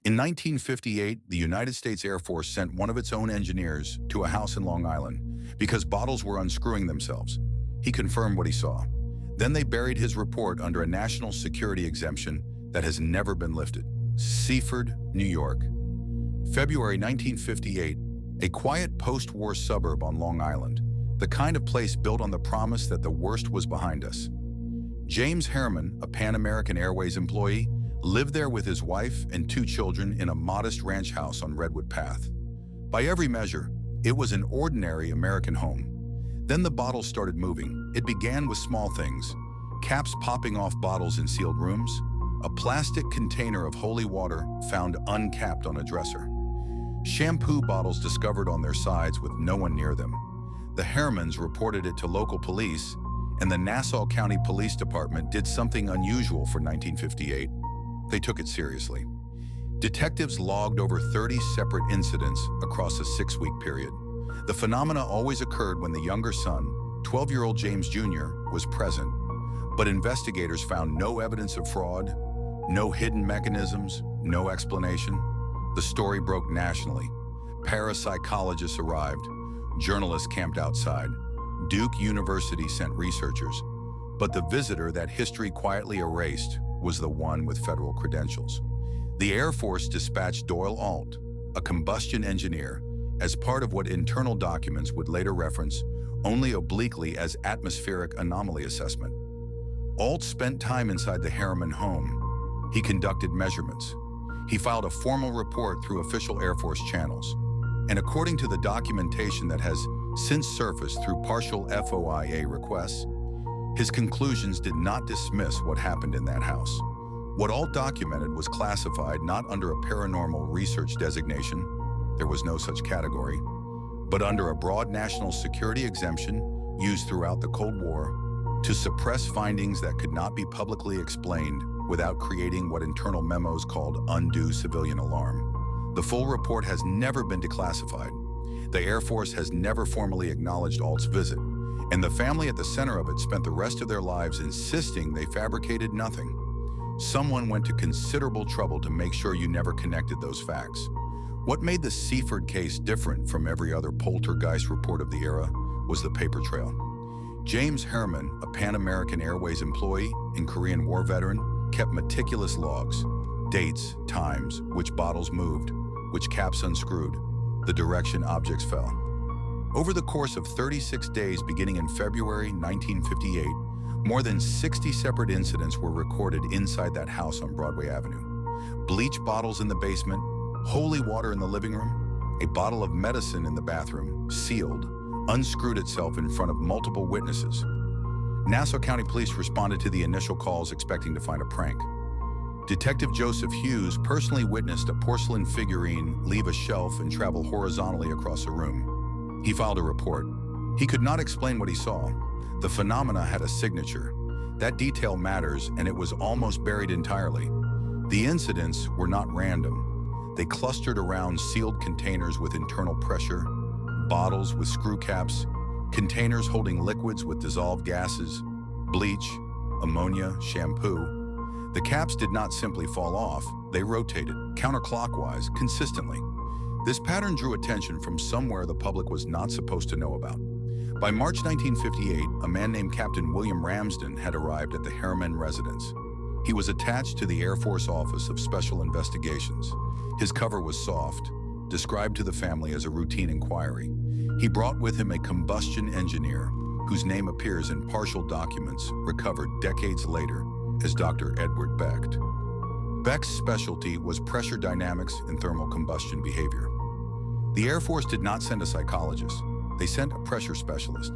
In 1958, the United States Air Force sent one of its own engineers to a house in Long Island because bottles were unscrewing themselves. He confirmed what he saw. Then they buried his report under a national security exemption that has never been lifted. Seaford, New York. February 1958, a quiet post-war suburb on Long Island, the kind of place built on the promise that the worst was behind us. James Herrmann, a Pan American Airways employee, lived there with his wife and two children in a modest ranch house on Redwood Path. By every measure, it was an ordinary American home. Then the bottles started moving. It began with small things: caps popping off bottles in sealed rooms, a plastic container of holy water found uncapped on a dresser, shampoo bottles discovered on their sides with no one near them. The Herrmanns reported it to local police, and the Nassau County Police Department did something unusual for 1958. They took it seriously. Detectives logged over 30 separate incidents across a 6-week period. The phenomena always occurred when the younger son, 12-year-old James Jr., was present. But investigators found no evidence of fraud, no hidden mechanisms, no explanation. The story broke nationally. Parapsychologists arrived. Journalists camped outside. Duke University sent researchers. But the visitor that history quietly erased was the one with federal credentials. The Air Force dispatched Doyle Alt, a combustion engineer, as part of what internal documents would later reference only obliquely as atmospheric anomaly assessment. Alt spent time inside the Herrmann home. He conducted measurements. He filed a formal report through official Air Force channels. And according to the documentation that has since surfaced through partial FOIA requests, his conclusions did not dismiss what happened in that house. What Alt documented was classified not under a paranormal research designation, there was no such category, but under a broad national security exemption used throughout the Cold War to suppress findings that could not be publicly explained without creating what internal memos called undue civilian alarm. The full report has never been declassified. The Air Force has never formally acknowledged Alt's visit, and the family at the center of it spent the rest of their lives insisting they fabricated nothing. Someone went to considerable trouble to make sure you never connected those facts. What made the Seaford case different from every other poltergeist report of the era was the paper trail. James Herrmann, a Pan American Airways employee and Korean War veteran, kept meticulous logs: dates, times, which bottles moved, which caps unscrewed, the direction objects fell. Over the course of 36 days beginning in February 1958, more than 60 separate incidents were recorded inside that house on Broadway Avenue. Bleach bottles in the basement, holy water in the living room, a bottle of medicine in the bathroom, sealed, unscrewed itself in front of multiple witnesses. Nassau County Police responded to the initial calls expecting to find a prank. Detective Joseph Hughes personally witnessed a porcelain figurine leave a shelf and travel horizontally across a room. He filed a report. He could not explain what he saw. The phenomena had a signature. That detail matters, and it was almost buried entirely. The incidents were not random. They clustered around sealed containers with internal pressure, bottles with screw caps, containers holding liquids with dissolved gases, bleach, ammonia, shampoo. The caps did not simply fall off, they rotated, counterclockwise, consistently. This pattern drew attention from somewhere the public was not supposed to know about. By March 1958, a man named Captain William Ramsden had arrived at the Herrmann residence. He was attached to the Air Force Office of Special Investigations. His cover was soft, described to the family as a routine inquiry. He brought with him a combustion engineer, whose name appears in partial documents recovered decades later as Dr. Edward Becht. Becht's specialty was pressure dynamics and thermal combustion behavior. The Air Force did not send a psychologist. They sent a pressure specialist.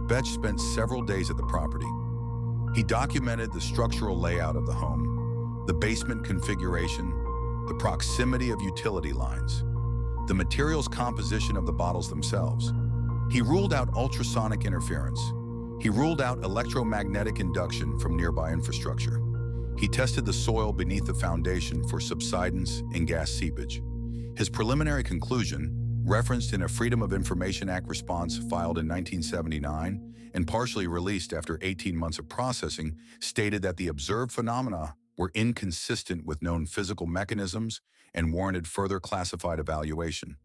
Becht spent several days at the property. He documented the structural layout of the home, the basement configuration, the proximity of utility lines, the materials composition of the bottles themselves. He ruled out ultrasonic interference. He ruled out electromagnetic induction from nearby infrastructure. He tested the soil beneath the foundation for subsidence and gas seepage. His preliminary conclusion, referenced in a Freedom of Information Act response filed in 1979 and partially released after 18 months of processing, stated that the observed phenomena were inconsistent with known physical mechanisms and warranted further classified evaluation.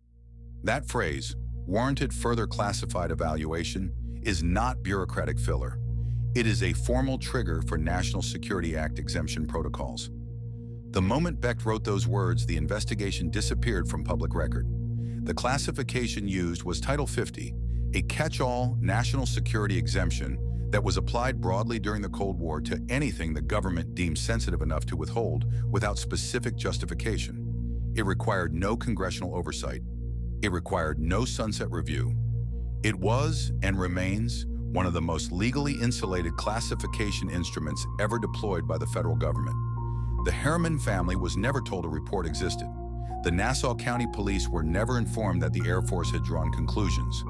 That phrase, warranted further classified evaluation, is not bureaucratic filler. It is a formal trigger for National Security Act exemption protocols. The moment Becht wrote those words, the investigation disappeared from public record. The classification used was Title 50, a catch-all national security exemption that was applied broadly during the Cold War to anything the government deemed sensitive enough to withhold without specific justification. It required no congressional oversight. It required no sunset review. It was, and remains, one of the most legally insulated classification instruments ever deployed by the federal government. The Herrmann family was never told a report existed. The Nassau County Police were never informed that the Air Force had drawn conclusions.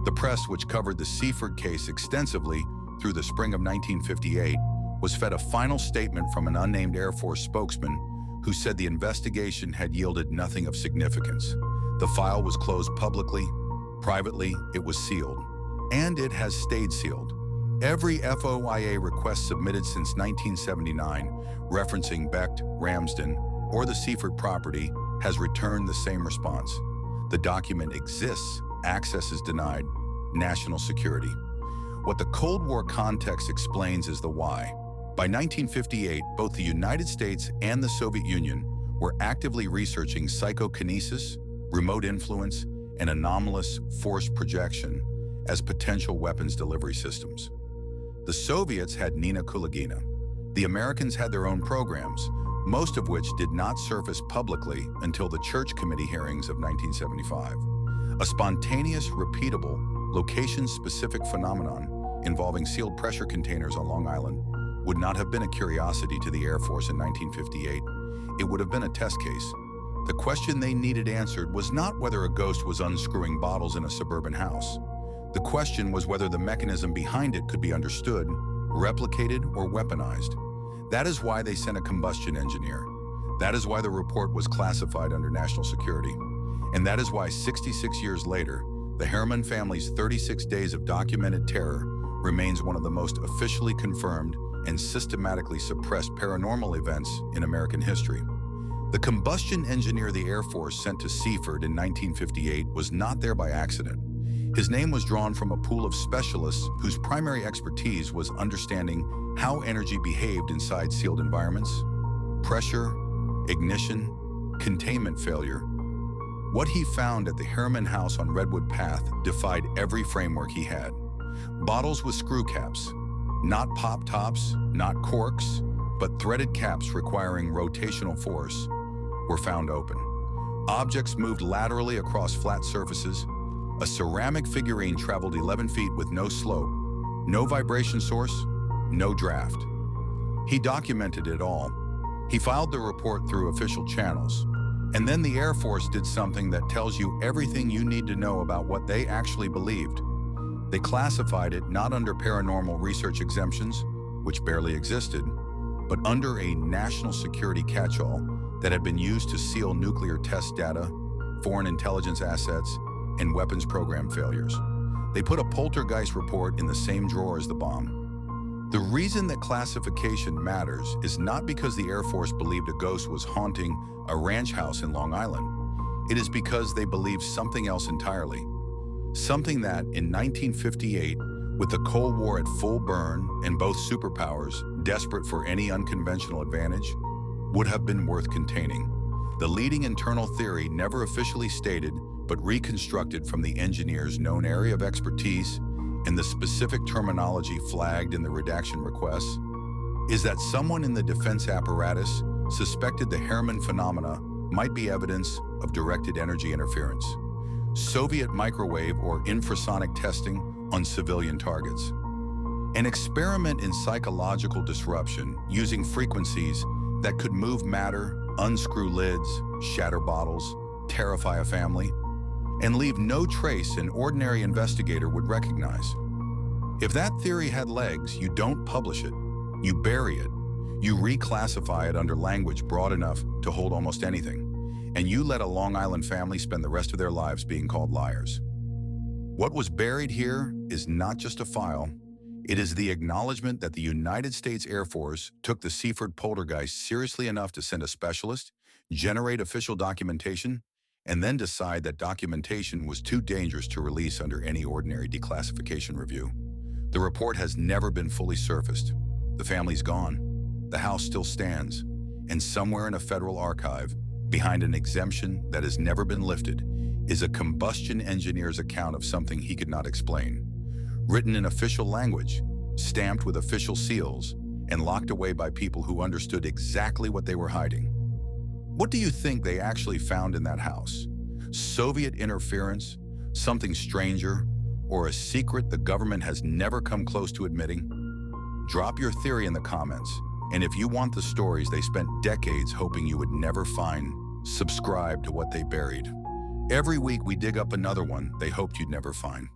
The press, which covered the Seaford case extensively through the spring of 1958, was fed a final statement from an unnamed Air Force spokesman who said the investigation had yielded nothing of significance. The file was closed publicly. Privately, it was sealed. And it has stayed sealed. Every FOIA request submitted since 1979, referencing Becht, Ramsden, or the Seaford property, has returned the same response. The document exists, access is denied, national security. What the Cold War context explains is the why. By 1958, both the United States and the Soviet Union were actively researching psychokinesis, remote influence, and anomalous force projection as potential weapons delivery systems. The Soviets had Nina Kulagina. The Americans had their own programs, most of which did not surface publicly until the Church Committee hearings of 1975. A spontaneous, repeatable, location-specific phenomenon involving sealed pressure containers on Long Island would not have been a curiosity to the Air Force in 1958. It would have been a test case. The question they needed answered was not whether a ghost was unscrewing bottles in a suburban house. The question was whether the mechanism behind it could be understood, replicated, or weaponized. That is why they sent a combustion engineer. That is why the report was classified under national security. And that is why 66 years later, the Herrmann family's 36 days of documented terror remains one of the most officially confirmed and systematically suppressed paranormal events in American history. The combustion engineer the Air Force sent to Seaford in 1958 was not there by accident. His name was drawn from a pool of specialists whose primary expertise was understanding how energy behaved inside sealed environments: pressure, ignition, containment failure. What he found at the Herrmann house on Redwood Path defied every framework he had. Bottles with screw caps, not pop tops, not corks, but threaded caps requiring rotational force, were found open. Objects moved laterally across flat surfaces. A ceramic figurine traveled 11 feet with no slope, no vibration source, no draft. He documented it all. He filed the report through official channels. And then the Air Force did something that tells you everything you need to know about what they actually believed. They classified it not under paranormal research exemptions, which barely existed, but under a national security catch-all that had been used to seal nuclear test data, foreign intelligence assets, and weapons program failures. They put a poltergeist report in the same drawer as the bomb. The reason that classification matters is not because the Air Force believed a ghost was haunting a ranch house in Long Island. It is because they believed something else entirely. Something that, in 1958, with the Cold War at full burn and both superpowers desperate for any unconventional advantage, would have been worth containing. The leading internal theory, never officially stated, but reconstructed from the engineer's known area of expertise and the specific terminology flagged in the redaction requests, is that someone in the defense apparatus suspected the Herrmann phenomena might be evidence of directed energy interference, Soviet microwave or infrasonic testing on civilian targets, an experiment in psychological disruption using frequencies that could move matter, unscrew lids, shatter bottles, terrify a family, and leave no trace an ordinary investigator would recognize. If that theory had legs, you don't publish it, you bury it, you reclassify it under language broad enough to hold almost anything, and you let a Long Island family spend the rest of their lives being called liars. What was buried here is not just a file, it is the acknowledgement that the United States Air Force took the Seaford poltergeist seriously enough to send a specialist, generate official documentation, and then decide that documentation was too dangerous to release under any ordinary declassification review. The report has never been fully surfaced. The family's gone. The house still stands. And somewhere in a federal archive, behind an exemption that has never been lifted, is a combustion engineer's account of something he could not explain. Written in official language, stamped with official seals, and locked away by people who understood exactly what they were hiding. What do you think they actually found in that house? Soviet interference, something stranger, or a secret the government has never come close to admitting? Drop your theory in the comments, and if you want the stories they spent decades hoping you would never find, subscribe to What They Buried. Every week we dig up another one they hoped you'd never find.